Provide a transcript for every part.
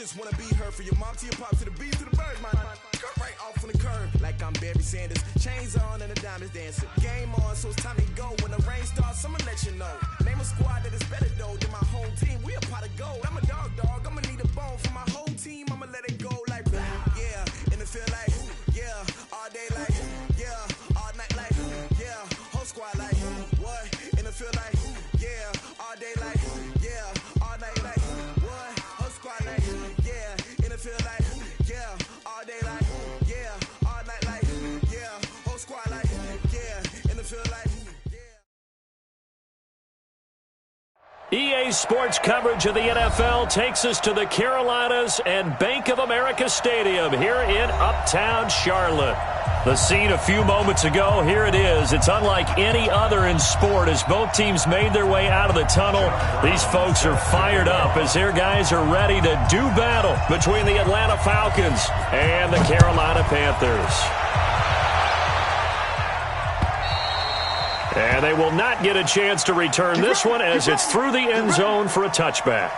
just wanna be heard from your mom to your pop to the beat to the birds, man. Cut right off on the curb like I'm Barry Sanders. Chains on and the diamonds dancing. Game on, so it's time to go. When the rain starts, I'ma let you know. Name a squad that is better though than my home team. We a pot of gold. I'm a dog. I'ma need a bone for my whole team. I'ma let it go like yeah, and it feel like yeah, all day like yeah, all night like yeah, whole squad like what? And it feel like yeah, all day like yeah, all night like what? Whole squad like yeah, and it feel like yeah, all day like yeah, all night like yeah, whole squad like yeah, and it feel like EA Sports coverage of the NFL takes us to the Carolinas and Bank of America Stadium here in Uptown Charlotte. The scene a few moments ago, here it is. It's unlike any other in sport as both teams made their way out of the tunnel. These folks are fired up as their guys are ready to do battle between the Atlanta Falcons and the Carolina Panthers. And they will not get a chance to return this one as it's through the end zone for a touchback.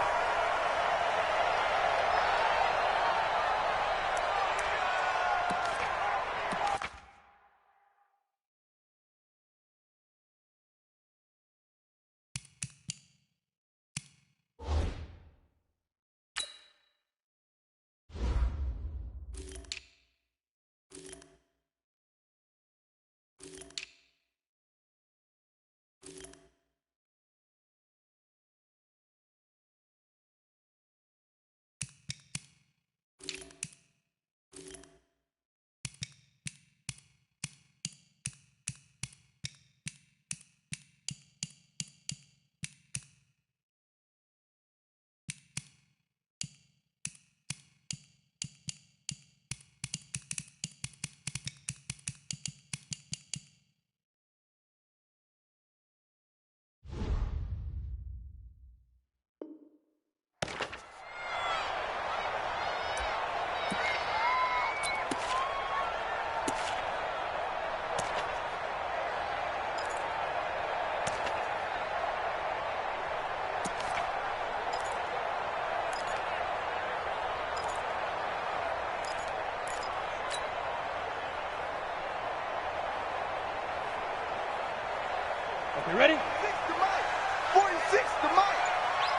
You ready? 6 to Mike. 46 to Mike.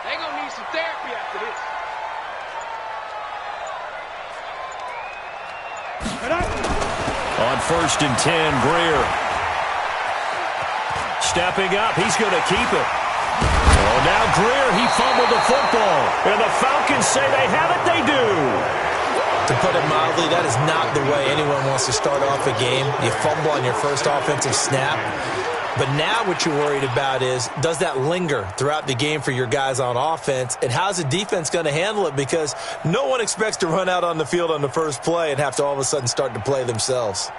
They gonna need some therapy after this. On 1st and 10, Greer. Stepping up, he's going to keep it. Oh, now Greer, he fumbled the football. And the Falcons say they have it, they do. To put it mildly, that is not the way anyone wants to start off a game. You fumble on your first offensive snap. But now what you're worried about is, does that linger throughout the game for your guys on offense? And how's the defense going to handle it? Because no one expects to run out on the field on the first play and have to all of a sudden start to play themselves.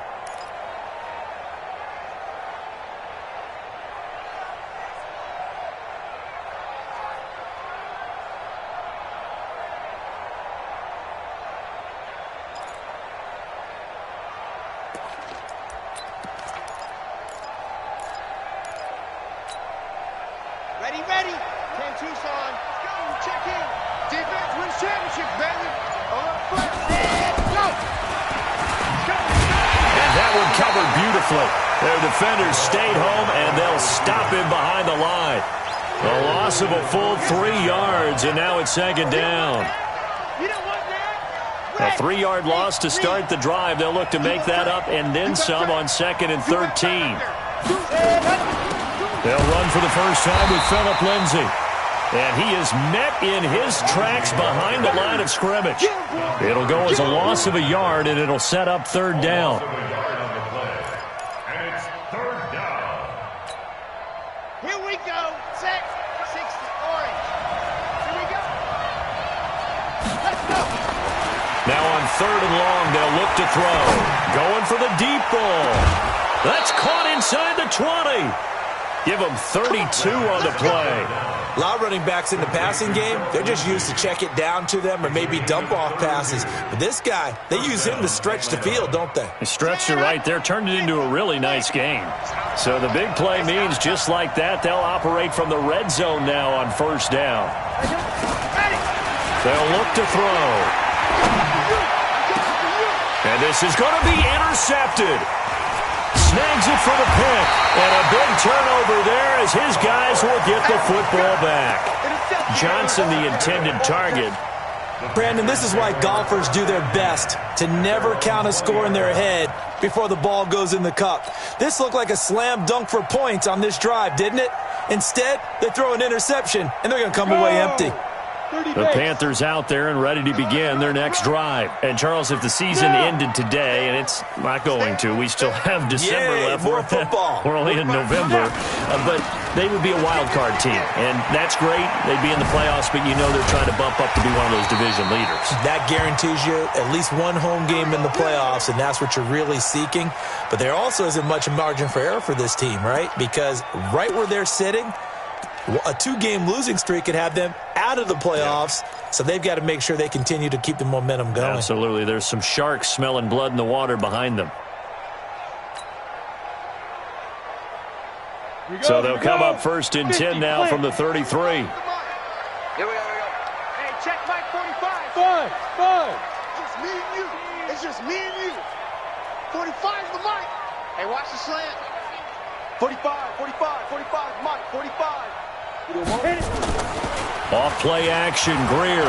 Ready. 10 Tucson. Go. Check in. Defense wins championship, baby. On the front. Go. And that one covered beautifully. Their defenders stayed home, and they'll stop him behind the line. A loss of a full 3 yards, and now it's 2nd down. A 3-yard loss to start the drive. They'll look to make that up and then some on 2nd and 13. They'll run for the first time with Phillip Lindsay. And he is met in his tracks behind the line of scrimmage. It'll go as a loss of a yard, and it'll set up 3rd down. And it's 3rd down. Here we go. Set. 6 to orange. Here we go. Let's go. Now on 3rd and long, they'll look to throw. Going for the deep ball. That's caught inside the 20. Give them 32 on the play. A lot of running backs in the passing game, they're just used to check it down to them or maybe dump off passes. But this guy, they use him to stretch the field, don't they? They stretched it right there, turned it into a really nice game. So the big play means just like that, they'll operate from the red zone now on 1st down. They'll look to throw. And this is going to be intercepted. Snags it for the pick. And a big turnover there as his guys will get the football back. Johnson, the intended target. Brandon, this is why golfers do their best to never count a score in their head before the ball goes in the cup. This looked like a slam dunk for points on this drive, didn't it? Instead, they throw an interception, and they're going to come away empty. The Panthers out there and ready to begin their next drive. And, Charles, if the season ended today, and it's not going to, we still have December left. More football. We're only in November. But they would be a wild card team. And that's great. They'd be in the playoffs, but you know they're trying to bump up to be one of those division leaders. That guarantees you at least one home game in the playoffs, and that's what you're really seeking. But there also isn't much margin for error for this team, right? Because right where they're sitting, a 2-game losing streak could have them out of the playoffs, so they've got to make sure they continue to keep the momentum going. Absolutely. There's some sharks smelling blood in the water behind them. So they'll come up first and 10 now from the 33. Here we go. Hey, check Mike 45. Five. Just me and you. It's just me and you. 45 is the mic. Hey, watch the slant. 45, Mike, 45. Off play action, Greer.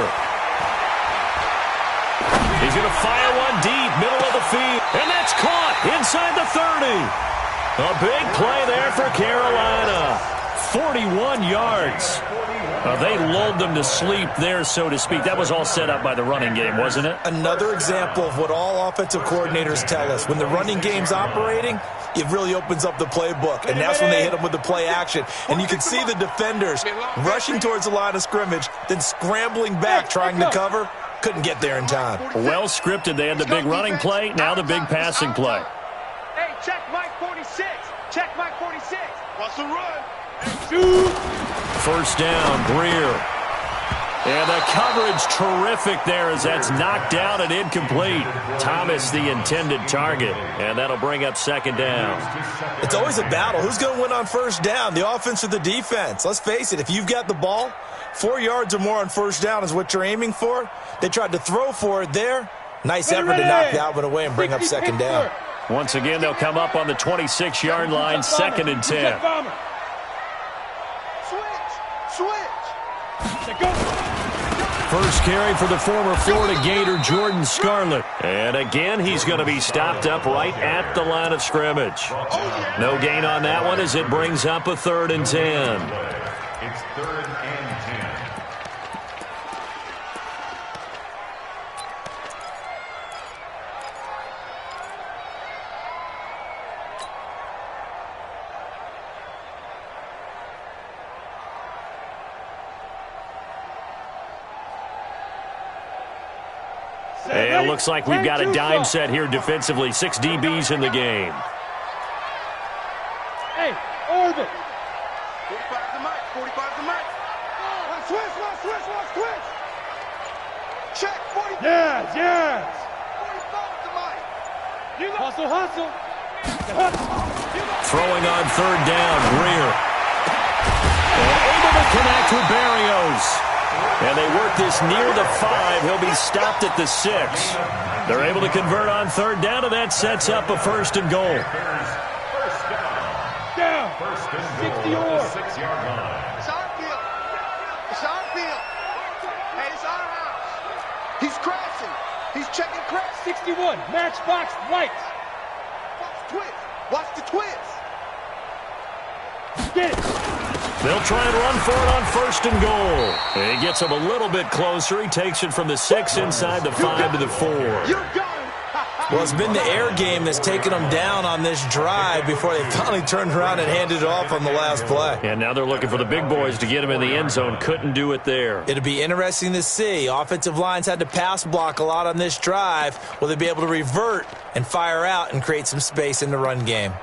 He's going to fire one deep, middle of the field. And that's caught inside the 30. A big play there for Carolina. 41 yards. They lulled them to sleep there, so to speak. That was all set up by the running game, wasn't it? Another example of what all offensive coordinators tell us. When the running game's operating, it really opens up the playbook, and that's when they hit them with the play action. And you can see the defenders rushing towards the line of scrimmage, then scrambling back trying to cover. Couldn't get there in time. Well scripted. They had the big running play, now the big passing play. Hey, check Mike 46. Check Mike 46. Watch the run. First down, Greer. And the coverage terrific there as that's knocked down and incomplete. Thomas, the intended target, and that'll bring up second down. It's always a battle. Who's going to win on first down, the offense or the defense? Let's face it, if you've got the ball, 4 yards or more on first down is what you're aiming for. They tried to throw for it there. Nice effort to knock that one away and bring up second down. Once again, they'll come up on the 26-yard line, second and 10. First carry for the former Florida Gator, Jordan Scarlett. And again, he's going to be stopped up right at the line of scrimmage. No gain on that one as it brings up a 3rd and 10. It's 3rd and 10. And it looks like we've got a dime set here defensively. 6 DBs in the game. Hey, orbit. 45 the mic. 45 the mic. Switch. Check 45. Yes. 45 the mic. Hustle. Throwing on 3rd down, Greer. And able to connect with Barrios. And they work this near the 5. He'll be stopped at the 6. They're able to convert on 3rd down, and that sets up a 1st and goal. First down. First and goal at the 6-yard line. It's our field. Hey, it's our house. He's crashing. He's checking crash. 61, matchbox lights. Watch the twist. Get it. They'll try and run for it on 1st and goal. And he gets him a little bit closer. He takes it from the 6 inside the 5 to the 4. You got him. Well, it's been the air game that's taken them down on this drive before they finally turned around and handed it off on the last play. And now they're looking for the big boys to get him in the end zone. Couldn't do it there. It'll be interesting to see. Offensive lines had to pass block a lot on this drive. Will they be able to revert and fire out and create some space in the run game?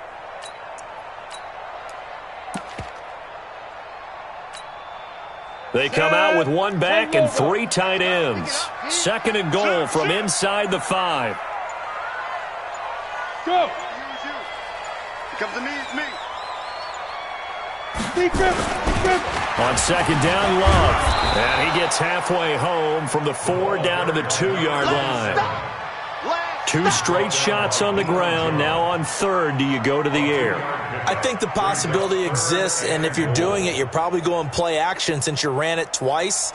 They come out with 1 back and 3 tight ends. 2nd and goal from inside the 5. Go. Here comes the me. It's me. On second down, Love. And he gets halfway home from the 4 down to the 2-yard line. 2 straight shots on the ground. Now on third, do you go to the air? I think the possibility exists, and if you're doing it, you're probably going play action since you ran it twice.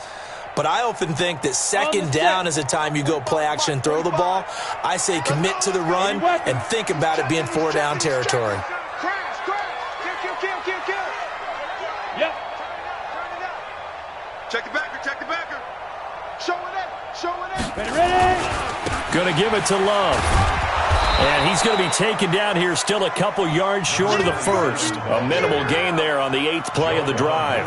But I often think that second down is the time you go play action and throw the ball. I say commit to the run and think about it being 4 down territory. Yep. Check the backer, check the backer. Show it in. Ready. Going to give it to Love. And he's going to be taken down here still a couple yards short of the first. A minimal gain there on the 8th play of the drive.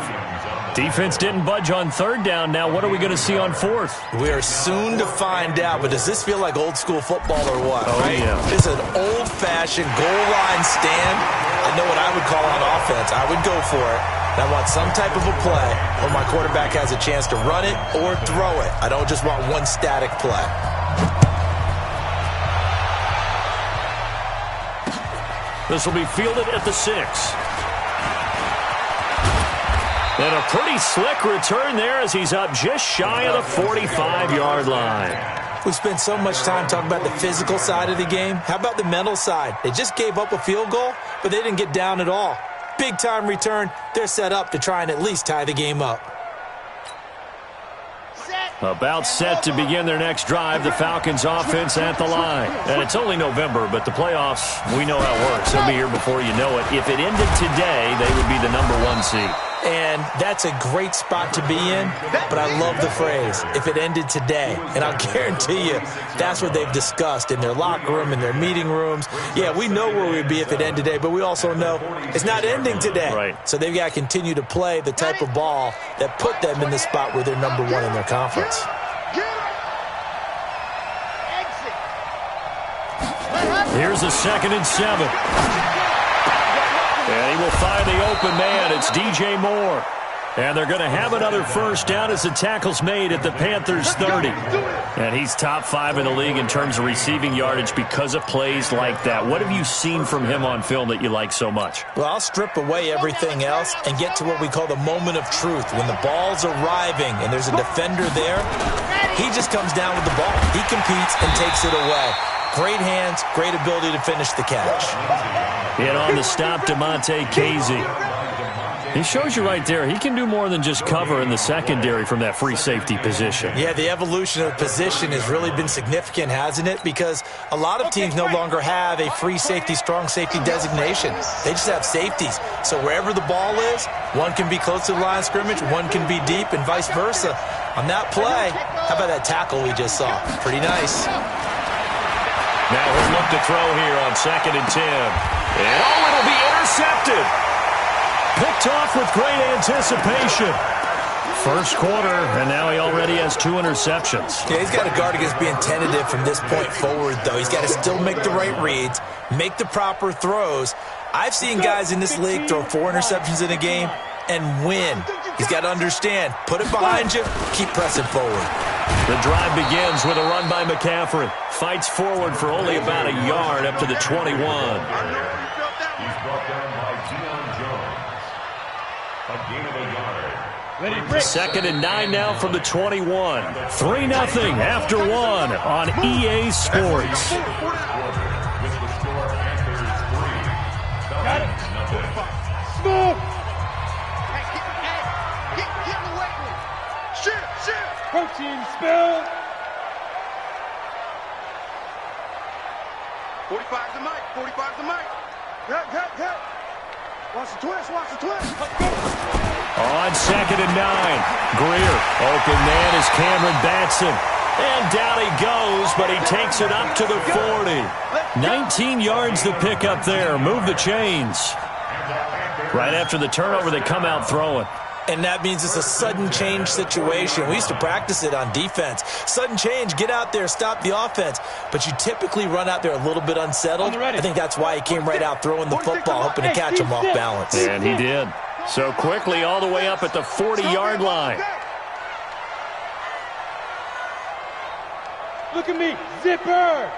Defense didn't budge on third down. Now what are we going to see on fourth? We are soon to find out, but does this feel like old school football or what? Oh, right? Yeah. This is an old-fashioned goal line stand. I know what I would call on offense. I would go for it. And I want some type of a play where my quarterback has a chance to run it or throw it. I don't just want one static play. This will be fielded at the 6. And a pretty slick return there as he's up just shy of the 45-yard line. We spent so much time talking about the physical side of the game. How about the mental side? They just gave up a field goal, but they didn't get down at all. Big-time return. They're set up to try and at least tie the game up. About set to begin their next drive, the Falcons offense at the line. And it's only November, but the playoffs, we know how it works. They'll be here before you know it. If it ended today, they would be the #1 seed. And that's a great spot to be in, but I love the phrase, if it ended today. And I'll guarantee you, that's what they've discussed in their locker room, in their meeting rooms. Yeah, we know where we'd be if it ended today, but we also know it's not ending today. Right. So they've got to continue to play the type of ball that put them in the spot where they're #1 in their conference. Here's a 2nd and 7. And he will find the open man. It's DJ Moore. And they're going to have another first down as the tackle's made at the Panthers 30. And he's top 5 in the league in terms of receiving yardage because of plays like that. What have you seen from him on film that you like so much? Well, I'll strip away everything else and get to what we call the moment of truth. When the ball's arriving and there's a defender there, he just comes down with the ball. He competes and takes it away. Great hands, great ability to finish the catch. And on the stop, DeMonte Casey. He shows you right there, he can do more than just cover in the secondary from that free safety position. Yeah, the evolution of the position has really been significant, hasn't it? Because a lot of teams no longer have a free safety, strong safety designation. They just have safeties. So wherever the ball is, one can be close to the line of scrimmage, one can be deep, and vice versa. On that play, how about that tackle we just saw? Pretty nice. Now he'll look to throw here on 2nd and 10. And it'll be intercepted. Picked off with great anticipation. First quarter, and now he already has 2 interceptions. Yeah, he's got to guard against being tentative from this point forward, though. He's got to still make the right reads, make the proper throws. I've seen guys in this league throw 4 interceptions in a game and win. He's got to understand, put it behind you, keep pressing forward. The drive begins with a run by McCaffrey. Fights forward for only about a yard up to the 21. He's brought down by Deion Jones. A gain of a yard. 2nd and 9 now from the 21. 3-0 after 1 on EA Sports. With the score, Panthers 3. Got it. Falcons 0. Smoke. Get in the weight room. Shift. Protein spill. 45 the mic. Hit. Watch the twist. On 2nd and 9. Greer. Open man is Cameron Batson. And down he goes, but he takes it up to the 40. 19 yards to pick up there. Move the chains. Right after the turnover, they come out throwing. And that means it's a sudden change situation. We used to practice it on defense. Sudden change, get out there, stop the offense. But you typically run out there a little bit unsettled. I think that's why he came right out throwing the football, hoping to catch him off balance. And he did. So quickly all the way up at the 40-yard line. Look at me. Zipper.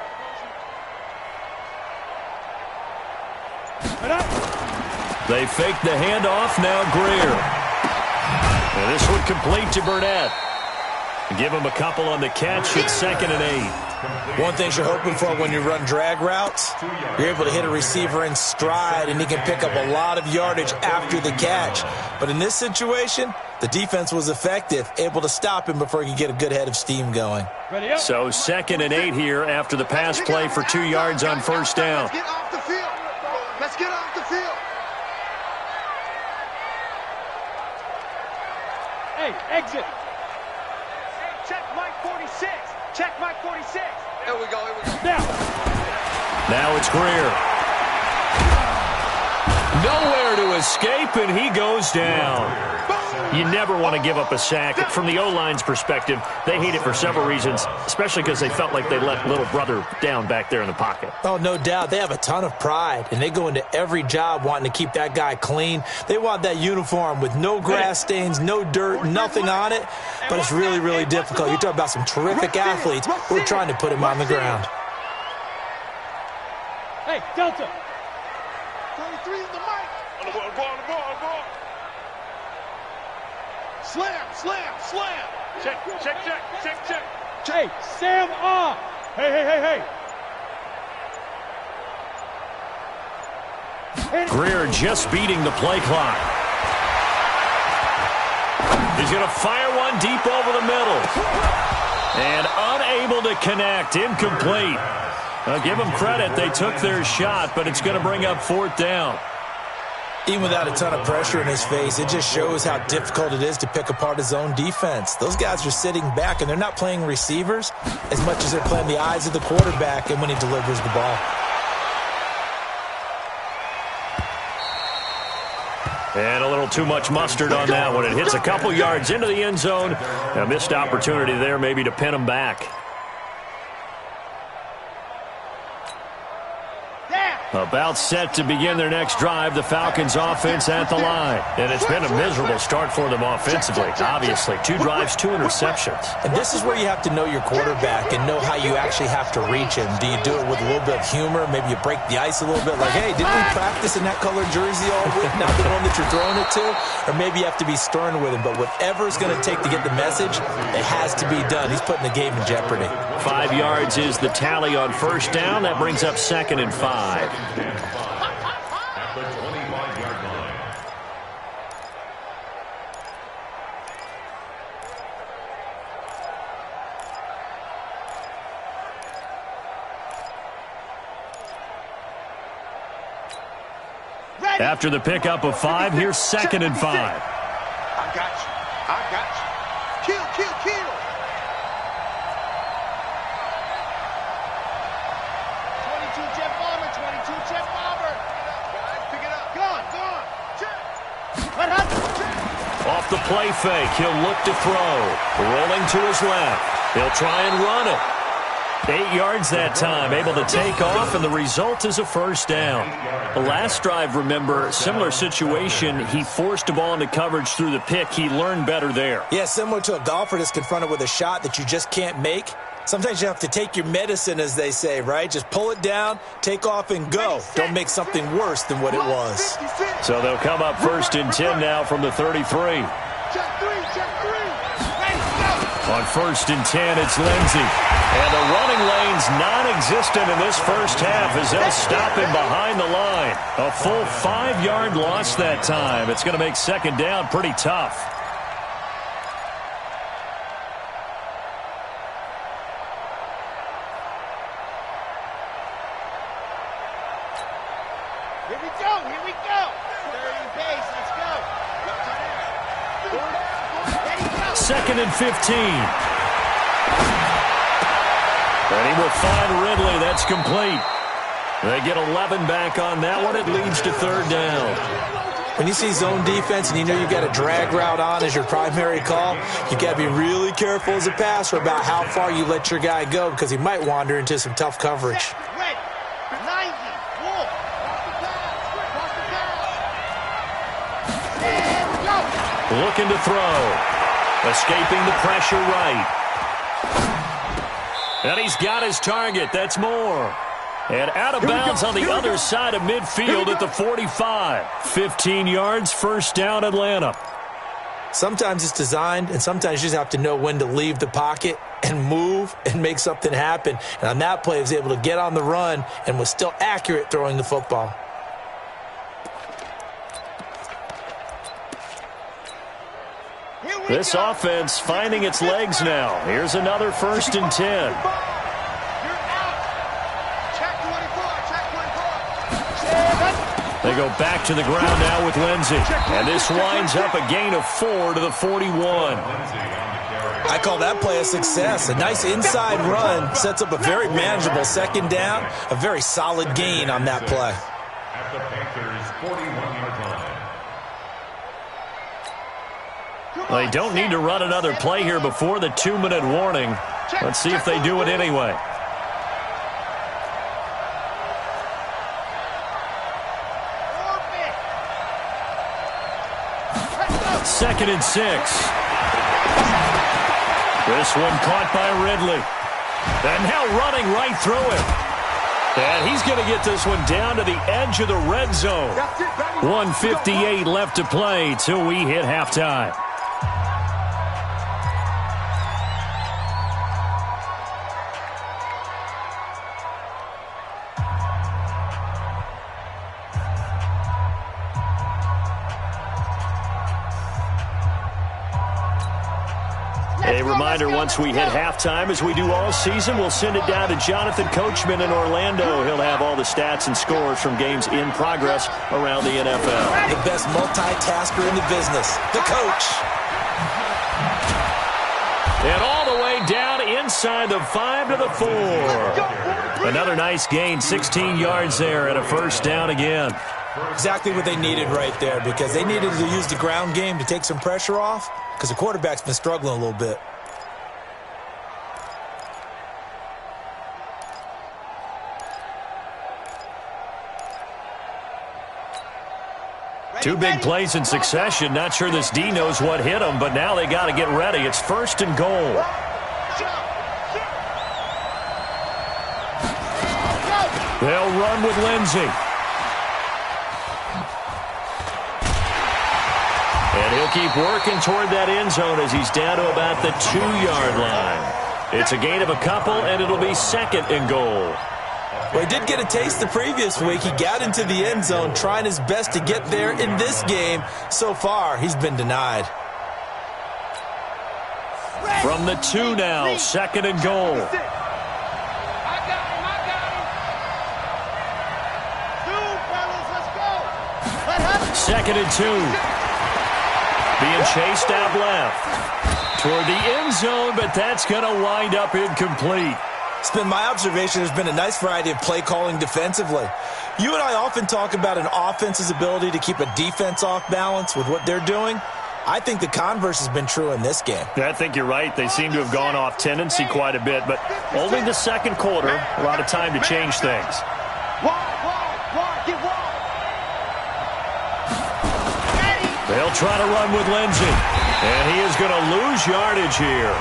They fake the handoff, now Greer. And this one complete to Burnett. Give him a couple on the catch at 2nd and 8. One thing you're hoping for when you run drag routes, you're able to hit a receiver in stride, and he can pick up a lot of yardage after the catch. But in this situation, the defense was effective, able to stop him before he could get a good head of steam going. So 2nd and 8 here after the pass play for 2 yards on first down. Let's get off the field. Let's get off the field. Hey, exit. Check Mike 46. Check Mike 46. Here we go. Now it's Greer. Nowhere to escape, and he goes down. You never want to give up a sack. From the O-line's perspective, they hate it for several reasons, especially because they felt like they let little brother down back there in the pocket. Oh, no doubt. They have a ton of pride, and they go into every job wanting to keep that guy clean. They want that uniform with no grass stains, no dirt, nothing on it, but it's really, really difficult. You're talking about some terrific athletes who are trying to put him on the ground. Hey, Delta. 23 is the mic. On the ball. Slam. Check. Hey, Sam off. Hey. Greer just beating the play clock. He's going to fire one deep over the middle. And unable to connect. Incomplete. Give them credit. They took their shot, but it's going to bring up 4th down. Even without a ton of pressure in his face, it just shows how difficult it is to pick apart his own defense. Those guys are sitting back, and they're not playing receivers as much as they're playing the eyes of the quarterback and when he delivers the ball. And a little too much mustard on that one. It hits a couple yards into the end zone. A missed opportunity there maybe to pin him back. About set to begin their next drive, the Falcons offense at the line. And it's been a miserable start for them offensively, obviously. 2 drives, 2 interceptions. And this is where you have to know your quarterback and know how you actually have to reach him. Do you do it with a little bit of humor? Maybe you break the ice a little bit, like, hey, didn't we practice in that colored jersey all week, not the one that you're throwing it to? Or maybe you have to be stern with him. But whatever it's going to take to get the message, it has to be done. He's putting the game in jeopardy. 5 yards is the tally on first down. That brings up 2nd and 5. At the 25-yard line. After the pickup of 5, here's 2nd and 5. I got you. Kill. 22 jet bomber. Guys, pick it up. Gone. Check. Off the play fake, he'll look to throw. Rolling to his left. He'll try and run it. 8 yards that time, able to take off, and the result is a first down. The last drive, remember, similar situation. He forced the ball into coverage through the pick. He learned better there. Yeah, similar to a golfer that's confronted with a shot that you just can't make. Sometimes you have to take your medicine, as they say, right? Just pull it down, take off, and go. Don't make something worse than what it was. So they'll come up 1st and 10 now from the 33. Check three. On 1st and 10, it's Lindsey. And the running lane's non-existent in this first half as they'll stop him behind the line. A full 5-yard loss that time. It's going to make 2nd down pretty tough. Here we go. 30 pace. Let's go. 2nd and 15. And he will find Ridley. That's complete. They get 11 back on that one. It leads to 3rd down. When you see zone defense and you know you've got a drag route on as your primary call, you've got to be really careful as a passer about how far you let your guy go because he might wander into some tough coverage. Ready. 90. Wolf. And go. Looking to throw. Escaping the pressure right. And he's got his target. That's Moore. And out of bounds on the other side of midfield at the 45. 15 yards, first down, Atlanta. Sometimes it's designed, and sometimes you just have to know when to leave the pocket and move and make something happen. And on that play, he was able to get on the run and was still accurate throwing the football. This offense finding its legs now. Here's another 1st and 10. They go back to the ground now with Lindsey. And this winds up a gain of 4 to the 41. I call that play a success. A nice inside run sets up a very manageable 2nd down. A very solid gain on that play. At the Panthers' 41-yard line. They don't need to run another play here before the 2-minute warning. Let's see if they do it anyway. 2nd and 6. This one caught by Ridley. And now running right through it. And he's going to get this one down to the edge of the red zone. 1:58 left to play till we hit halftime. A reminder, once we hit halftime, as we do all season, we'll send it down to Jonathan Coachman in Orlando. He'll have all the stats and scores from games in progress around the NFL. The best multitasker in the business, the coach. And all the way down inside the 5 to the 4. Another nice gain, 16 yards there, and a 1st down again. Exactly what they needed right there, because they needed to use the ground game to take some pressure off, because the quarterback's been struggling a little bit. Two big plays in succession. Not sure this D knows what hit him, but now they got to get ready. It's 1st and goal. They'll run with Lindsey. And he'll keep working toward that end zone as he's down to about the 2-yard line. It's a gain of a couple, and it'll be 2nd and goal. Well, he did get a taste the previous week. He got into the end zone trying his best to get there in this game. So far, he's been denied. From the 2 now, 2nd and goal. I got him. 2nd and 2. Being chased out left. Toward the end zone, but that's going to wind up incomplete. It's been my observation there's been a nice variety of play calling defensively. You and I often talk about an offense's ability to keep a defense off balance with what they're doing. I think the converse has been true in this game. I think you're right. They seem to have gone off tendency quite a bit, but only the 2nd quarter, a lot of time to change things. They'll try to run with Lindsey, and he is going to lose yardage here.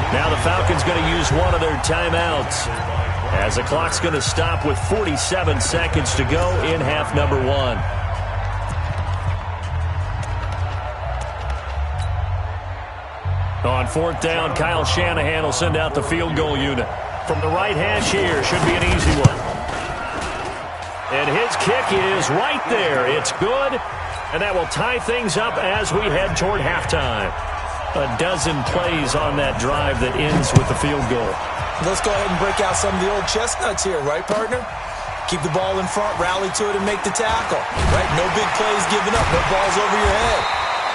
Now the Falcons going to use one of their timeouts as the clock's going to stop with 47 seconds to go in half number 1. On 4th down, Kyle Shanahan will send out the field goal unit. From the right hash here, should be an easy one. And his kick is right there. It's good, and that will tie things up as we head toward halftime. A dozen plays on that drive that ends with the field goal. Let's go ahead and break out some of the old chestnuts here, right, partner? Keep the ball in front, rally to it, and make the tackle. Right? No big plays given up, no balls over your head.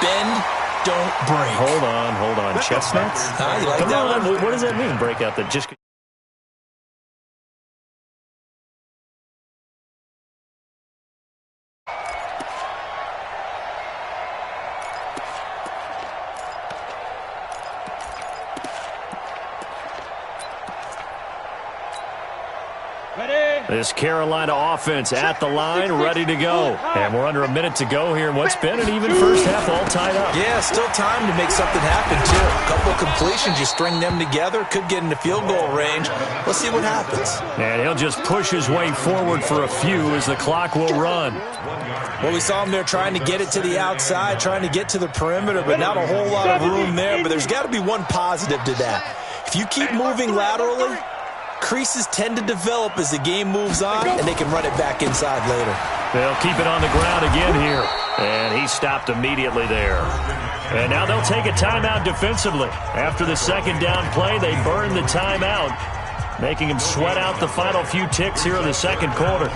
Bend, don't break. Hold on. Chestnuts? You like Come that on, one? what does that mean, break out the just... Ready? This Carolina offense at the line, ready to go. And we're under a minute to go here in what's been an even first half, all tied up. Yeah, still time to make something happen, too. A couple of completions, you string them together, could get into field goal range. Let's see what happens. And he'll just push his way forward for a few as the clock will run. Well, we saw him there trying to get it to the outside, trying to get to the perimeter, but not a whole lot of room there. But there's got to be one positive to that. If you keep moving laterally, creases tend to develop as the game moves on, and they can run it back inside later. They'll keep it on the ground again here. And he stopped immediately there. And now they'll take a timeout defensively. After the second down play, they burn the timeout, making him sweat out the final few ticks here in the second quarter.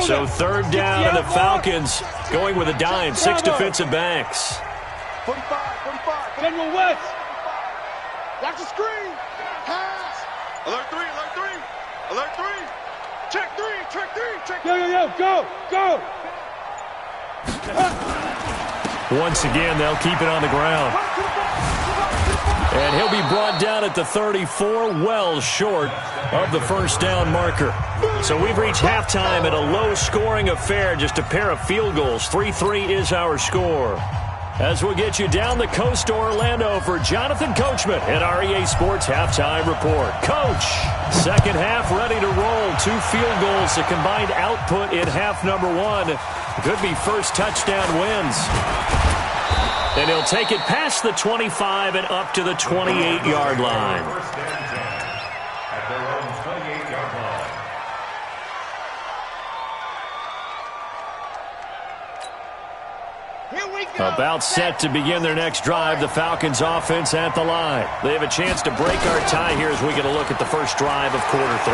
So third down, and the Falcons going with a dime. 6 defensive backs. 45. General West. Watch the screen. Pass. Alert 3. Alert 3. Check 3. Yo, go. Once again, they'll keep it on the ground. And he'll be brought down at the 34, well short of the first down marker. So we've reached halftime at a low-scoring affair, just a pair of field goals. 3-3 is our score. As we'll get you down the coast to Orlando for Jonathan Coachman at our EA Sports Halftime Report. Coach, second half ready to roll. 2 field goals, the combined output in half number 1. Could be first touchdown wins. And he'll take it past the 25 and up to the 28-yard line. At their own 28-yard line. About set to begin their next drive, the Falcons offense at the line. They have a chance to break our tie here as we get a look at the first drive of quarter 3.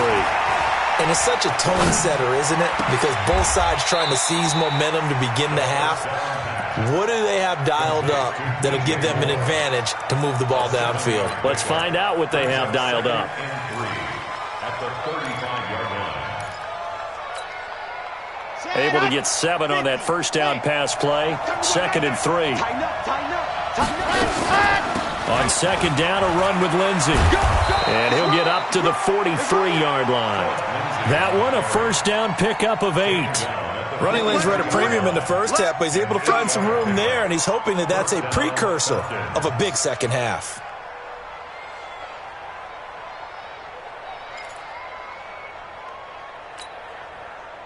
And it's such a tone setter, isn't it? Because both sides trying to seize momentum to begin the half. What do they have dialed up that'll give them an advantage to move the ball downfield? Let's find out what they have dialed up. At the 35-yard line. Able to get 7 on that first down pass play. 2nd and 3. On second down, a run with Lindsey. And he'll get up to the 43-yard line. That one, a first down pickup of 8. Running lanes were at a premium in the first half, but he's able to find some room there, and he's hoping that that's a precursor of a big second half.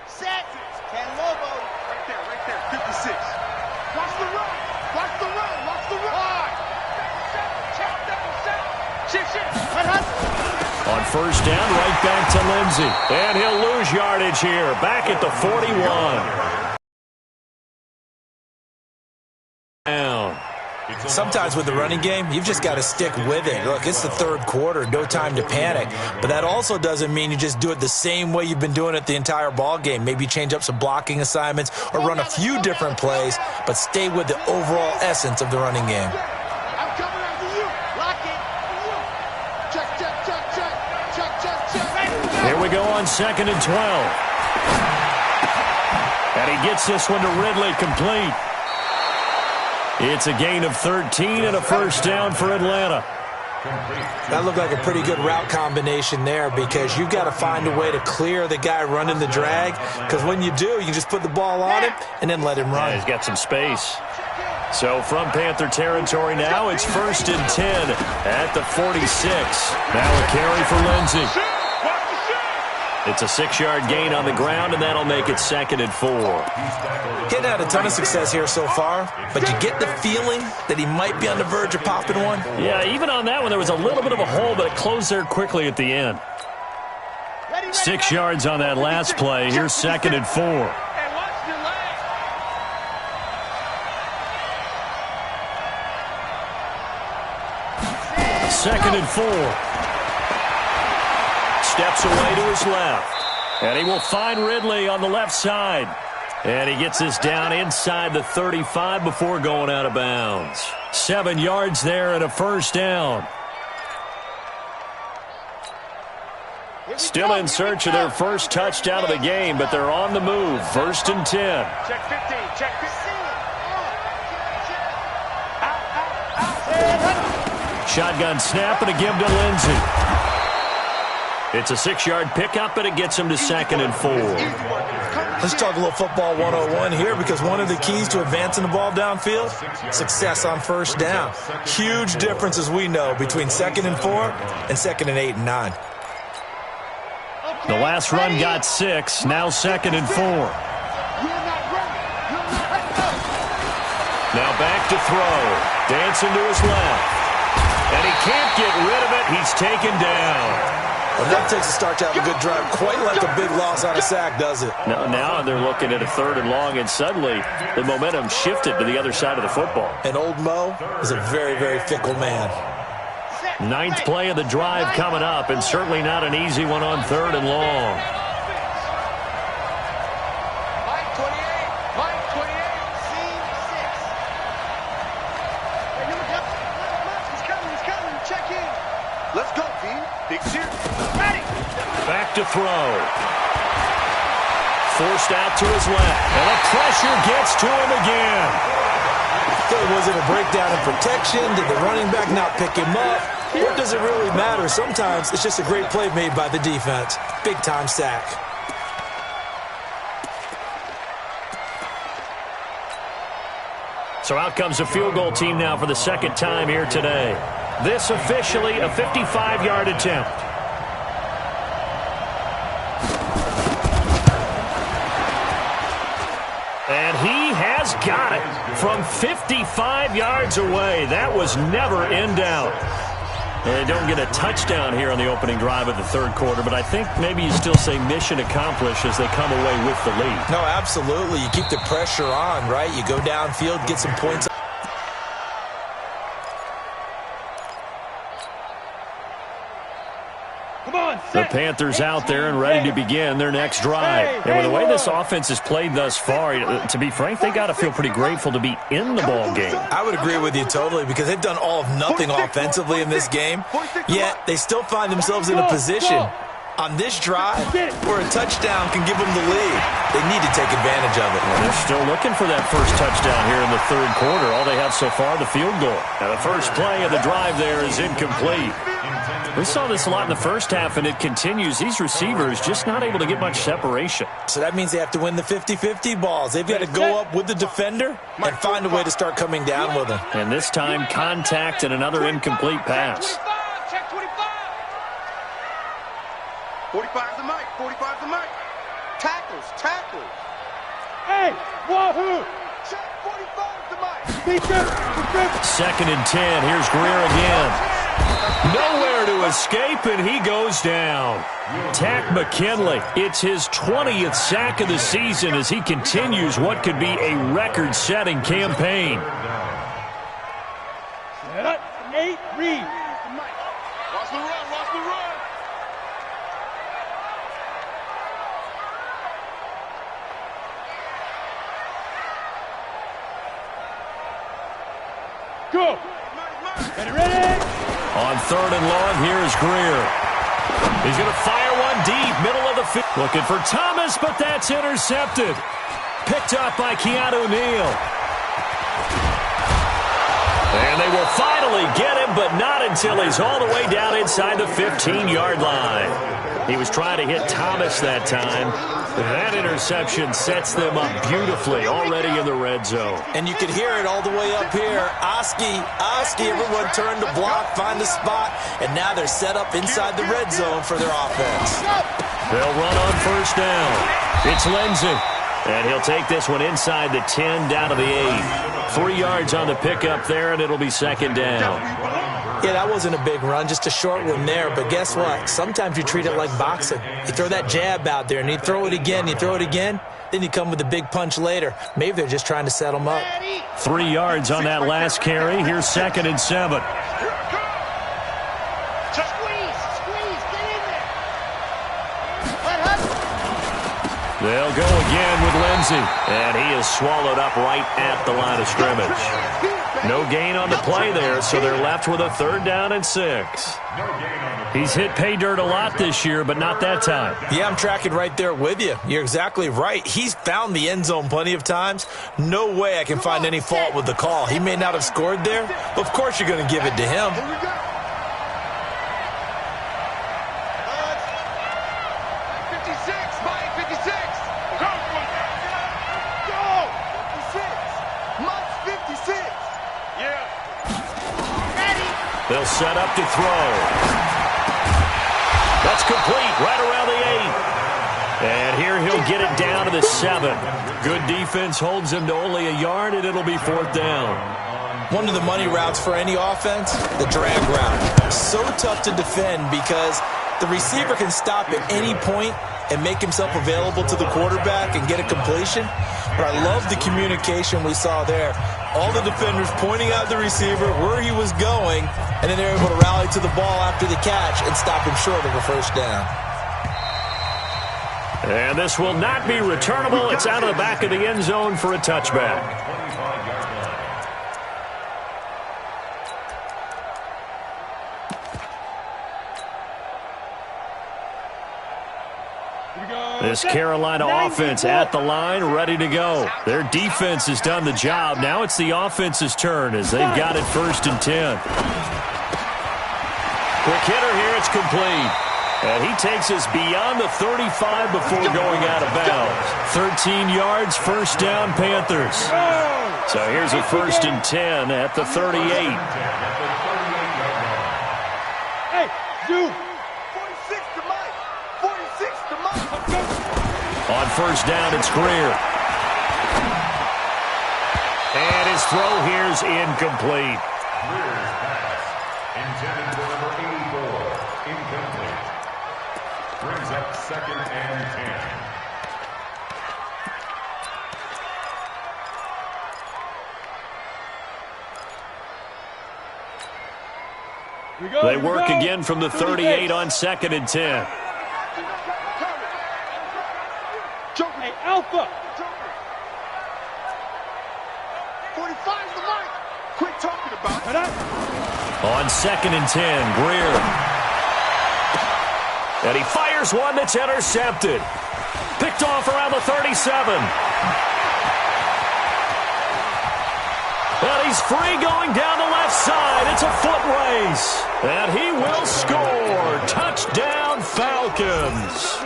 Set. Can Lobo. Right there. 56. Watch the run. On first down, right back to Lindsey. And he'll lose yardage here, back at the 41. Down. Sometimes with the running game, you've just got to stick with it. Look, it's the third quarter, no time to panic. But that also doesn't mean you just do it the same way you've been doing it the entire ball game. Maybe change up some blocking assignments or run a few different plays, but stay with the overall essence of the running game. I'm coming after you. Lock it. Check. Here we go on 2nd and 12. And he gets this one to Ridley complete. It's a gain of 13 and a first down for Atlanta. That looked like a pretty good route combination there because you've got to find a way to clear the guy running the drag, because when you do, you can just put the ball on him and then let him run. Yeah, he's got some space. So from Panther territory now, it's 1st and 10 at the 46. Now a carry for Lindsey. It's a 6-yard gain on the ground, and that'll make it 2nd and 4. Getting had a ton of success here so far, but you get the feeling that he might be on the verge of popping one. Yeah, even on that one, there was a little bit of a hole, but it closed there quickly at the end. 6 yards on that last play. Here's 2nd and 4. 2nd and 4. Steps away to his left. And he will find Ridley on the left side. And he gets this down inside the 35 before going out of bounds. 7 yards there and a first down. Still in search of their first touchdown of the game, but they're on the move. 1st and 10. Check 15. Check 15. Shotgun snap and a give to Lindsey. It's a 6-yard pickup, and it gets him to 2nd and 4. Let's talk a little football 101 here, because one of the keys to advancing the ball downfield, success on 1st down. Huge difference, as we know, between 2nd and 4 and 2nd and 8 and 9. The last run got 6, now 2nd and 4. Now back to throw. Dancing to his left. And he can't get rid of it. He's taken down. Well, that takes a start to have a good drive. Quite like a big loss on a sack, does it? Now they're looking at a 3rd and long, and suddenly the momentum shifted to the other side of the football. And old Mo is a very, very fickle man. 9th play of the drive coming up, and certainly not an easy one on 3rd and long. Mike 28, seam 6. He's coming, check in. Let's go, B. Big series. Ready. Back to throw. Forced out to his left, and the pressure gets to him again. Was it a breakdown in protection? Did the running back not pick him up? What does it really matter? Sometimes it's just a great play made by the defense. Big-time sack. So out comes a field goal team now for the 2nd time here today. This officially a 55-yard attempt. And he has got it from 55 yards away. That was never in doubt. And they don't get a touchdown here on the opening drive of the 3rd quarter, but I think maybe you still say mission accomplished as they come away with the lead. No, absolutely. You keep the pressure on, right? You go downfield, get some points. The Panthers out there and ready to begin their next drive. And with the way this offense has played thus far, to be frank, they got to feel pretty grateful to be in the ball game. I would agree with you totally, because they've done all of nothing offensively in this game, yet they still find themselves in a position on this drive where a touchdown can give them the lead. They need to take advantage of it. They're still looking for that first touchdown here in the 3rd quarter. All they have so far, the field goal. Now the first play of the drive there is incomplete. We saw this a lot in the first half, and it continues. These receivers just not able to get much separation. So that means they have to win the 50-50 balls. They've got to go up with the defender and find a way to start coming down with them. And this time, contact and another incomplete pass. Check 25. 45's the mic. 45's the mic. Tackles. Hey, wahoo! Check 45's the mic. 2nd and 10. Here's Greer again. Nowhere to escape, and he goes down. Takk McKinley, it's his 20th sack of the season as he continues what could be a record-setting campaign. Set up, Nate, read. Watch the run. Go. Ready? On 3rd and long, here's Greer. He's going to fire one deep, middle of the field. Looking for Thomas, but that's intercepted. Picked up by Keanu Neal. And they will finally get him, but not until he's all the way down inside the 15-yard line. He was trying to hit Thomas that time. That interception sets them up beautifully already in the red zone. And you can hear it all the way up here. Oski, everyone turned to block, find a spot, and now they're set up inside the red zone for their offense. They'll run on 1st down. It's Lindsey. And he'll take this one inside the 10 down to the 8. 3 yards on the pickup there, and it'll be 2nd down. Yeah, that wasn't a big run, just a short one there. But guess what? Sometimes you treat it like boxing. You throw that jab out there, and you throw it again, then you come with a big punch later. Maybe they're just trying to set them up. 3 yards on that last carry. Here's 2nd and 7. They'll go again with Lindsey. And he is swallowed up right at the line of scrimmage. No gain on the play there, so they're left with a 3rd down and 6. He's hit pay dirt a lot this year, but not that time. Yeah, I'm tracking right there with you. You're exactly right. He's found the end zone plenty of times. No way I can find any fault with the call. He may not have scored there, but of course you're going to give it to him. Here we go. 56, Mike, 56. Go. 56. Mike, 56. Yeah. Ready. They'll set up to throw. That's complete, right around the 8. And here he'll get it down to the 7. Good defense holds him to only a yard, and it'll be 4th down. One of the money routes for any offense, the drag route. So tough to defend because the receiver can stop at any point and make himself available to the quarterback and get a completion. But I love the communication we saw there. All the defenders pointing out the receiver, where he was going, and then they're able to rally to the ball after the catch and stop him short of a 1st down. And this will not be returnable. It's out of the back of the end zone for a touchback. This Carolina offense at the line, ready to go. Their defense has done the job. Now it's the offense's turn as they've got it 1st and 10. Quick hitter here, it's complete. And he takes us beyond the 35 before going out of bounds. 13 yards, 1st down, Panthers. So here's a 1st and 10 at the 38. Hey, Zoom. 46 to Mike. 46 to Mike. On 1st down, it's Greer. And his throw here's incomplete. Greer's pass, intended for number 84, incomplete. Brings up 2nd and 10. They work again from the 38 on 2nd and 10. Hey, Alpha. 45's the Mike. Quit talking about it. On 2nd and 10, Greer. And he fires one that's intercepted. Picked off around the 37. And he's free going down the left side. It's a foot race. And he will score. Touchdown, Falcons.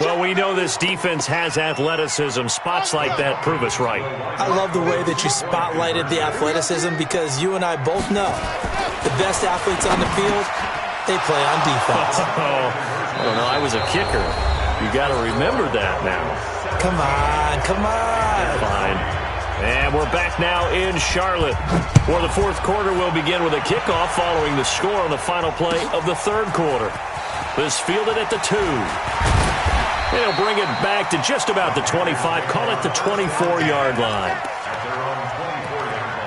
Well, we know this defense has athleticism. Spots like that prove us right. I love the way that you spotlighted the athleticism because you and I both know the best athletes on the field, they play on defense. I don't know. I was a kicker. You got to remember that now. Come on, come on. Fine. And we're back now in Charlotte, where the 4th quarter will begin with a kickoff following the score on the final play of the 3rd quarter. This fielded at the 2. They'll bring it back to just about the 25. Call it the 24-yard line. At their own 24-yard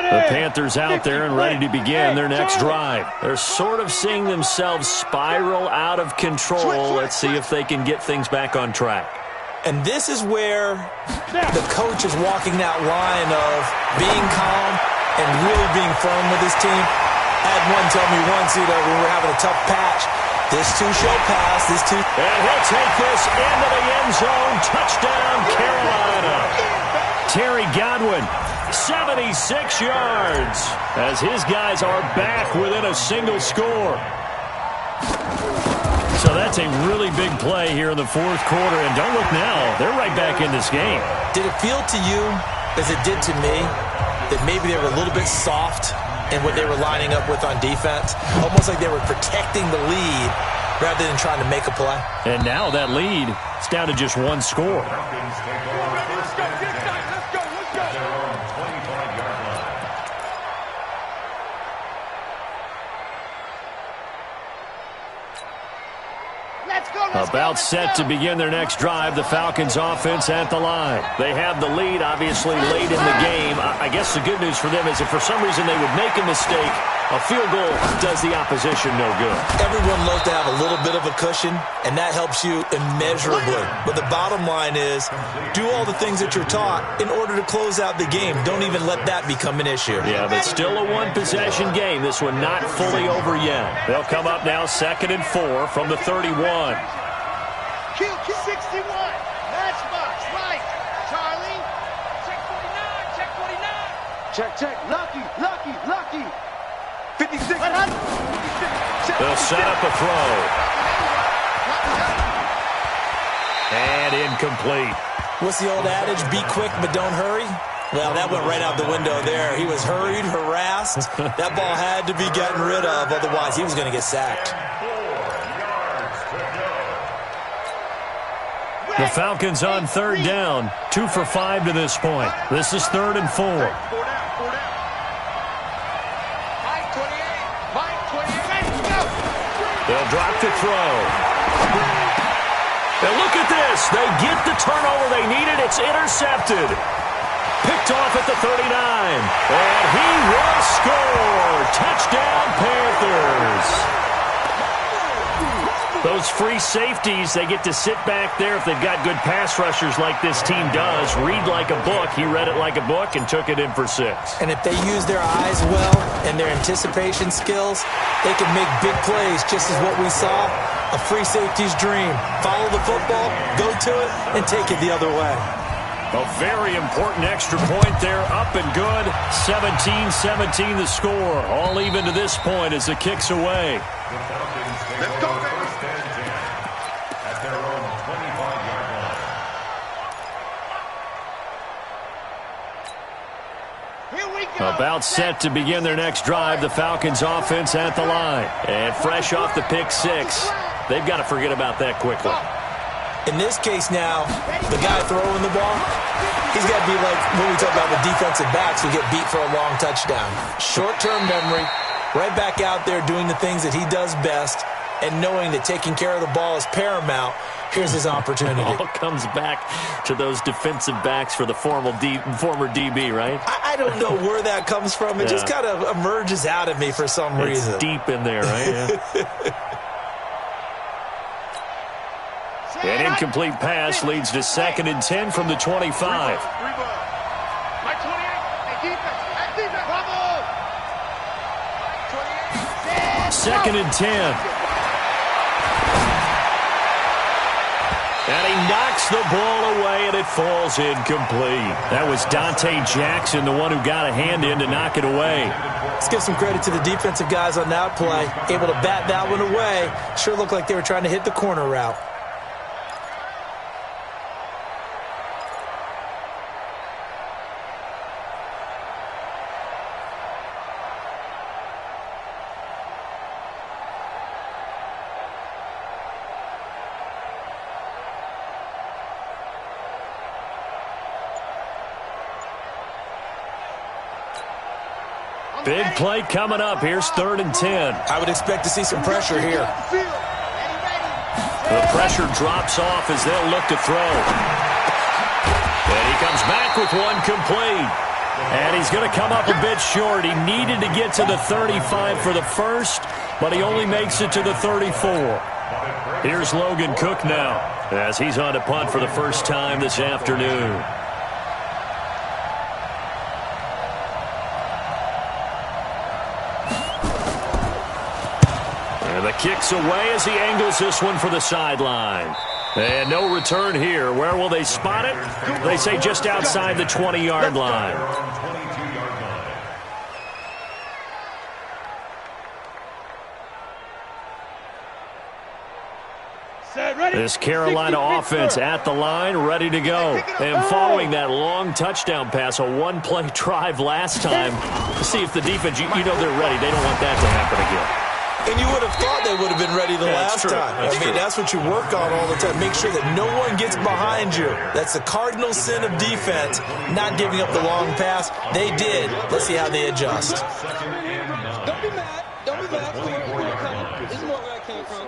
line. The Panthers out there and ready to begin their next drive. They're sort of seeing themselves spiral out of control. Let's see if they can get things back on track. And this is where the coach is walking that line of being calm and really being firm with his team. I had one tell me once, when we were having a tough patch, this too shall pass, this too. And he'll take this into the end zone. Touchdown, Carolina. Terry Godwin, 76 yards, as his guys are back within a single score. So that's a really big play here in the 4th quarter. And don't look now, they're right back in this game. Did it feel to you, as it did to me, that maybe they were a little bit soft in what they were lining up with on defense? Almost like they were protecting the lead rather than trying to make a play. And now that lead is down to just 1 score. Falcons take over 1st and 10. At their own 25-yard line. A About set to begin their next drive, the Falcons offense at the line. They have the lead, obviously, late in the game. I guess the good news for them is if for some reason they would make a mistake, a field goal does the opposition no good. Everyone loves to have a little bit of a cushion, and that helps you immeasurably. But the bottom line is, do all the things that you're taught in order to close out the game. Don't even let that become an issue. Yeah, but still a one-possession game. This one not fully over yet. They'll come up now 2nd and 4 from the 31. Kill 61. Matchbox. Right. Charlie. Check 49. Check 49. Check. Lucky. 56. They'll set up a throw. And incomplete. What's the old adage? Be quick, but don't hurry. Well, that went right out the window there. He was hurried, harassed. That ball had to be gotten rid of. Otherwise, he was going to get sacked. The Falcons on 3rd down. 2 for 5 to this point. This is 3rd and 4. They'll drop to throw. And look at this. They get the turnover they needed. It's intercepted. Picked off at the 39. And he will score. Touchdown, Panthers. Those free safeties, they get to sit back there if they've got good pass rushers like this team does. Read like a book. He read it like a book and took it in for 6. And if they use their eyes well and their anticipation skills, they can make big plays, just as what we saw. A free safety's dream. Follow the football, go to it, and take it the other way. A very important extra point there, up and good. 17-17 the score. All even to this point as the kick's away. Let's go, baby. At their own 25-yard line. Here we go. About set to begin their next drive, the Falcons offense at the line. And fresh off the pick 6, they've got to forget about that quickly. In this case now, the guy throwing the ball, he's got to be like when we talk about the defensive backs who get beat for a long touchdown. Short-term memory, right back out there doing the things that he does best, and knowing that taking care of the ball is paramount. Here's his opportunity. It all comes back to those defensive backs for the former DB, right? I don't know where that comes from. It just kind of emerges out of me for some reason. It's deep in there, right? Yeah. An incomplete pass leads to 2nd and 10 from the 25. My 28. Hey, defense. Bravo. 2nd and 10. And he knocks the ball away, and it falls incomplete. That was Dante Jackson, the one who got a hand in to knock it away. Let's give some credit to the defensive guys on that play. Able to bat that one away. Sure looked like they were trying to hit the corner route. Big play coming up. Here's 3rd and 10. I would expect to see some pressure here. The pressure drops off as they'll look to throw. And he comes back with one complete. And he's going to come up a bit short. He needed to get to the 35 for the first, but he only makes it to the 34. Here's Logan Cook now as he's on to punt for the first time this afternoon. And the kick's away as he angles this one for the sideline. And no return here. Where will they spot it? They say just outside the 20-yard line. This Carolina offense at the line, ready to go. And following that long touchdown pass, a one-play drive last time, see if the defense, you know they're ready. They don't want that to happen again. And you would have thought they would have been ready the last time. I mean, that's what you work on all the time. Make sure that no one gets behind you. That's the cardinal sin of defense, not giving up the long pass. They did. Let's see how they adjust. Don't be mad. Don't be mad. This is where I came from.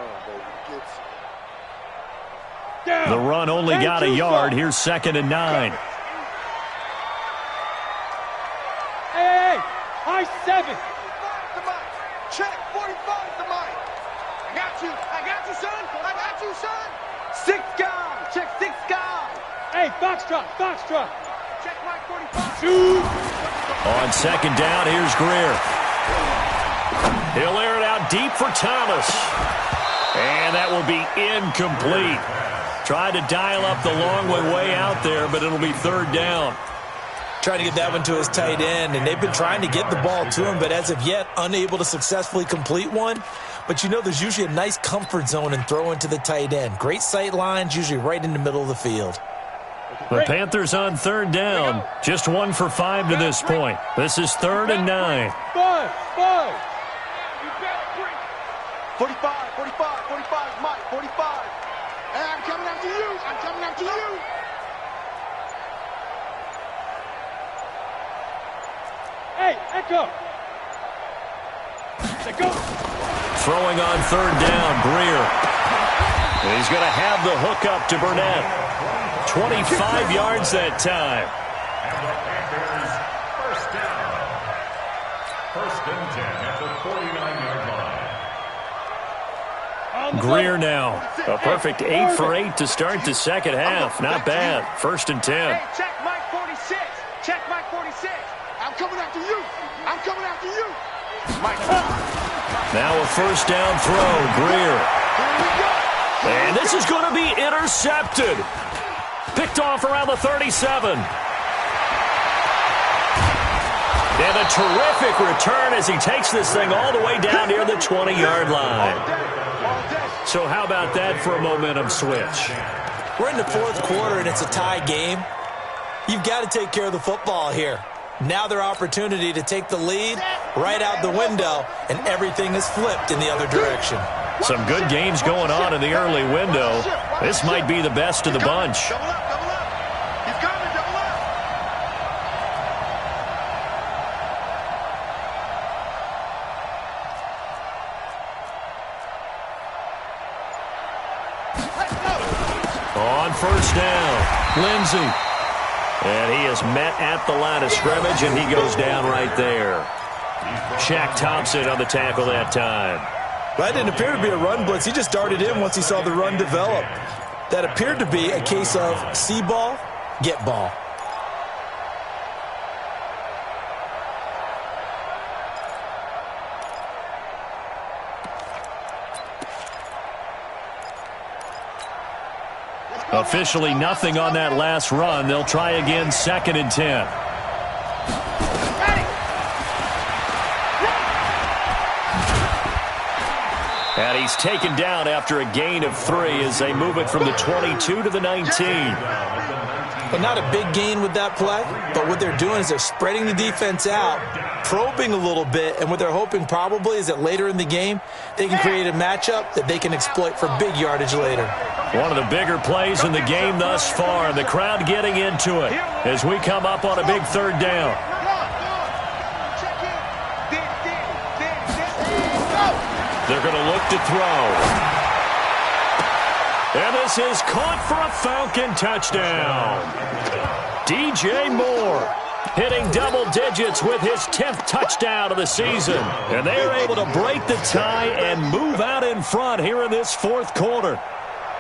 The run only got a yard. Here's 2nd and 9. Hey, high 7. Check, 45 the mic. I got you, son. I got you, son. 6 guys. Check 6 guys. Hey, foxtrot. Check mic 45. Shoot. On 2nd down, here's Greer. He'll air it out deep for Thomas. And that will be incomplete. Tried to dial up the long way out there, but it'll be 3rd down. Trying to get that one to his tight end, and they've been trying to get the ball to him, but as of yet, unable to successfully complete one. But you know there's usually a nice comfort zone in throwing to the tight end. Great sight lines, usually right in the middle of the field. The Panthers on 3rd down. Just 1 for 5 to this point. This is 3rd and 9. 5. 45, Mike, 45. Hey, I'm coming after you. Hey, Echo. Let go. Throwing on 3rd down, Greer. And he's going to have the hook up to Burnett. 25 yards that time. And the Panthers, 1st down. 1st and 10 at the 49-yard line. Greer now. A perfect 8 for 8 to start the second half. Not bad. 1st and 10. Hey, check mic 46. Check mic 46. I'm coming after you. Mike. Now a 1st down throw, Greer. And this is going to be intercepted. Picked off around the 37. And a terrific return as he takes this thing all the way down near the 20-yard line. So how about that for a momentum switch? We're in the 4th quarter, and it's a tie game. You've got to take care of the football here. Now their opportunity to take the lead right out the window, and everything is flipped in the other direction. Some good games going on in the early window. This might be the best of the bunch. Double up. He's coming, double up. On 1st down, Lindsey. And he is met at the line of scrimmage, and he goes down right there. Shaq Thompson on the tackle that time. That didn't appear to be a run blitz. He just darted in once he saw the run develop. That appeared to be a case of see ball, get ball. Officially nothing on that last run. They'll try again, 2nd and 10. And he's taken down after a gain of 3 as they move it from the 22 to the 19. But not a big gain with that play, but what they're doing is they're spreading the defense out, probing a little bit, and what they're hoping probably is that later in the game they can create a matchup that they can exploit for big yardage later. One of the bigger plays in the game thus far, and the crowd getting into it as we come up on a big 3rd down. They're going to look to throw. And this is caught for a Falcon touchdown. DJ Moore hitting double digits with his 10th touchdown of the season. And they are able to break the tie and move out in front here in this 4th quarter.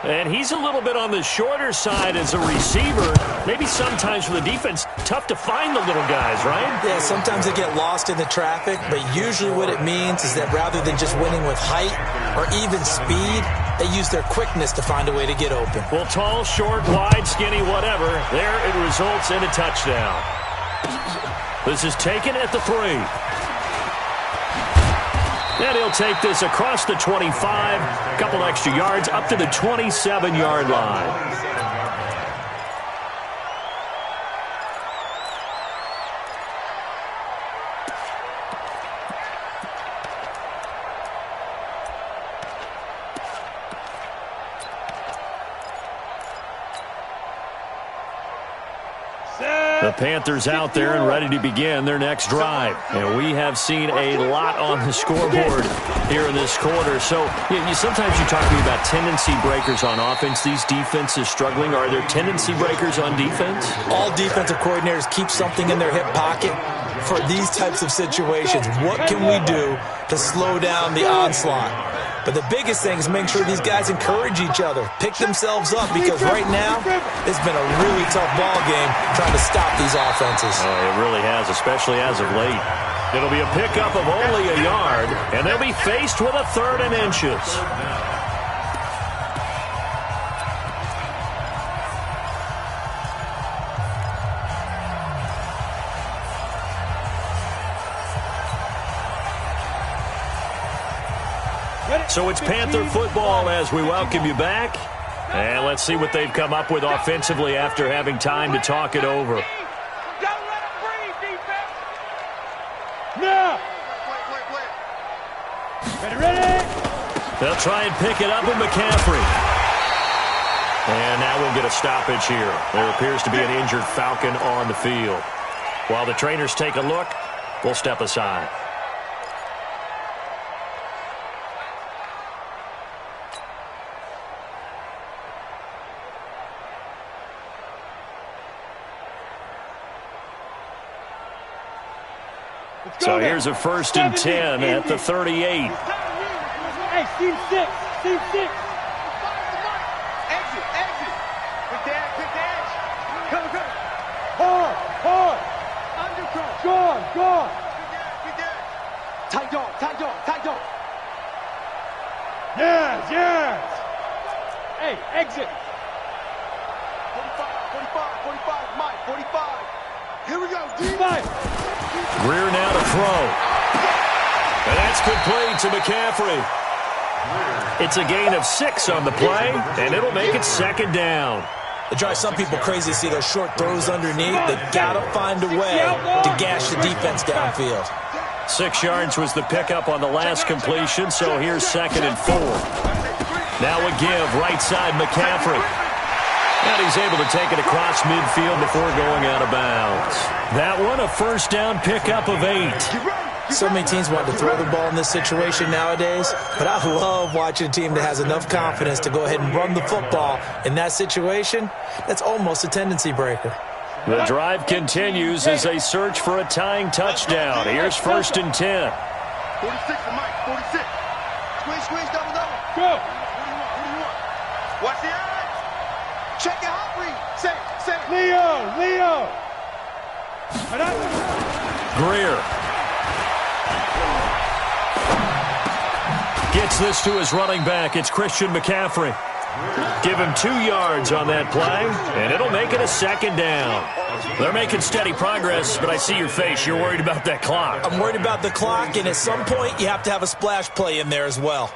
And he's a little bit on the shorter side as a receiver. Maybe sometimes for the defense, tough to find the little guys, right? Yeah, sometimes they get lost in the traffic, but usually what it means is that rather than just winning with height or even speed, they use their quickness to find a way to get open. Well, tall, short, wide, skinny, whatever, there it results in a touchdown. This is taken at the 3. And he'll take this across the 25, a couple extra yards, up to the 27-yard line. The Panthers out there and ready to begin their next drive. And we have seen a lot on the scoreboard here in this quarter. So sometimes you talk to me about tendency breakers on offense. These defenses struggling. Are there tendency breakers on defense? All defensive coordinators keep something in their hip pocket for these types of situations. What can we do to slow down the onslaught? But the biggest thing is making sure these guys encourage each other, pick themselves up, because right now it's been a really tough ball game trying to stop these offenses. It really has, especially as of late. It'll be a pickup of only a yard, and they'll be faced with a 3rd and inches. So it's Panther football as we welcome you back. And let's see what they've come up with offensively after having time to talk it over. Don't let them breathe, defense. Now. Ready? They'll try and pick it up with McCaffrey. And now we'll get a stoppage here. There appears to be an injured Falcon on the field. While the trainers take a look, we'll step aside. So here's a 1st and 10 at the 38. Hey, team 6. Team 6. Exit. Good dash. Come. Hard. Undercross. Gone. Good dash. Tight dog. Yes. Hey, exit. 45, Mike, 45. Here we go, D. Greer now to throw. And that's complete to McCaffrey. It's a gain of 6 on the play, and it'll make it 2nd down. It drives some people crazy to see those short throws underneath. They got to find a way to gash the defense downfield. 6 yards was the pickup on the last completion, so here's 2nd and 4. Now a give, right side McCaffrey. And he's able to take it across midfield before going out of bounds. That one, a 1st down pickup of 8. So many teams want to throw the ball in this situation nowadays, but I love watching a team that has enough confidence to go ahead and run the football. In that situation, that's almost a tendency breaker. The drive continues as they search for a tying touchdown. Here's 1st and 10. 46 for Mike, 46. Squeeze, double. Go. What do you want? Watch the eyes. Check your hot read. Say. Leo. Greer. Gets this to his running back. It's Christian McCaffrey. Give him 2 yards on that play, and it'll make it a 2nd down. They're making steady progress, but I see your face. You're worried about that clock. I'm worried about the clock, and at some point you have to have a splash play in there as well.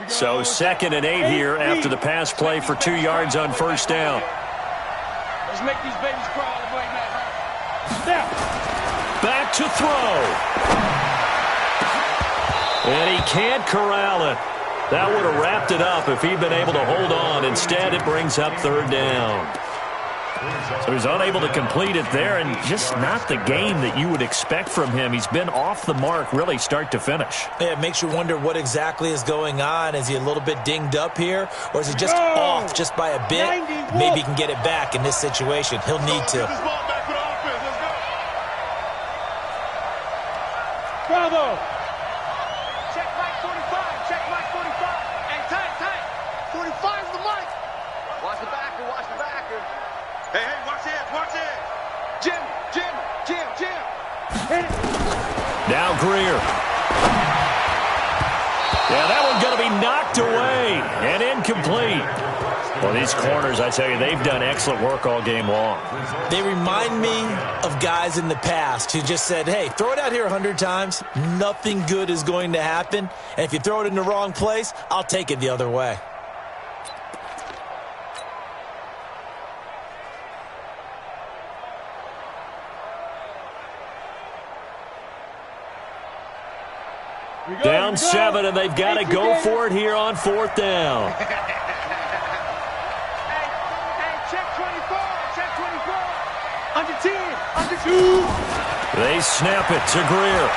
So 2nd and 8 here after the pass play for 2 yards on 1st down. Let's make these babies crawl all the way back. Now. Back to throw. And he can't corral it. That would have wrapped it up if he'd been able to hold on. Instead, it brings up 3rd down. So he's unable to complete it there, and just not the game that you would expect from him. He's been off the mark really start to finish. Yeah, it makes you wonder what exactly is going on. Is he a little bit dinged up here, or is he just off just by a bit? Maybe he can get it back in this situation. He'll need to. Bravo. Check Mike 45. Hey, tight. 45 for Mike. Watch the backer. Hey, watch it. Jim. Now Greer. Yeah, that one's going to be knocked away and incomplete. Well, these corners, I tell you, they've done excellent work all game long. They remind me of guys in the past who just said, hey, throw it out here 100 times. Nothing good is going to happen. And if you throw it in the wrong place, I'll take it the other way. Down 7, and they've got to go for it here on 4th down. Hey, check 24. Under 10. Under 2. They snap it to Greer.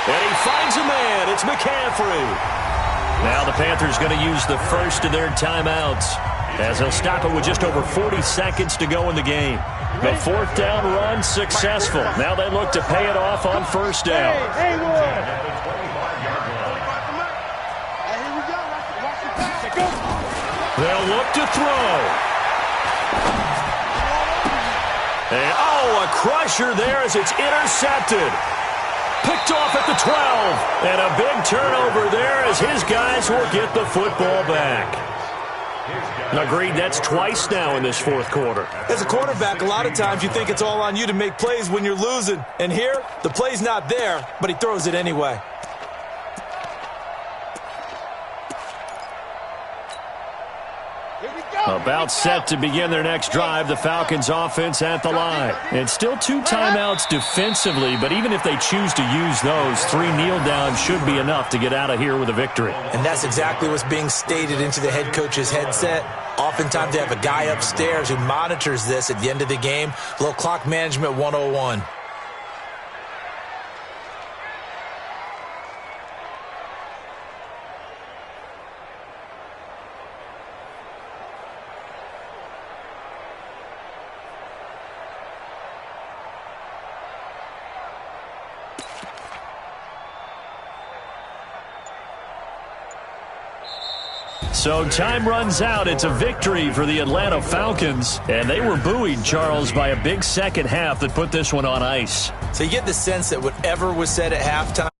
And he finds a man. It's McCaffrey. Now the Panthers going to use the first of their timeouts as they'll stop it with just over 40 seconds to go in the game. The fourth down run successful. Now they look to pay it off on first down. Hey, here we go. Watch the pass. Go. They'll look to throw. And, a crusher there as it's intercepted. Picked off at the 12. And a big turnover there as his guys will get the football back. Agreed, that's twice now in this fourth quarter. As a quarterback, a lot of times you think it's all on you to make plays when you're losing. And here, the play's not there, but he throws it anyway. About set to begin their next drive, the Falcons offense at the line. It's still 2 timeouts defensively, but even if they choose to use those, 3 kneel downs should be enough to get out of here with a victory. And that's exactly what's being stated into the head coach's headset. Oftentimes they have a guy upstairs who monitors this at the end of the game. A little clock management 101. So time runs out. It's a victory for the Atlanta Falcons. And they were buoyed, Charles, by a big second half that put this one on ice. So you get the sense that whatever was said at halftime,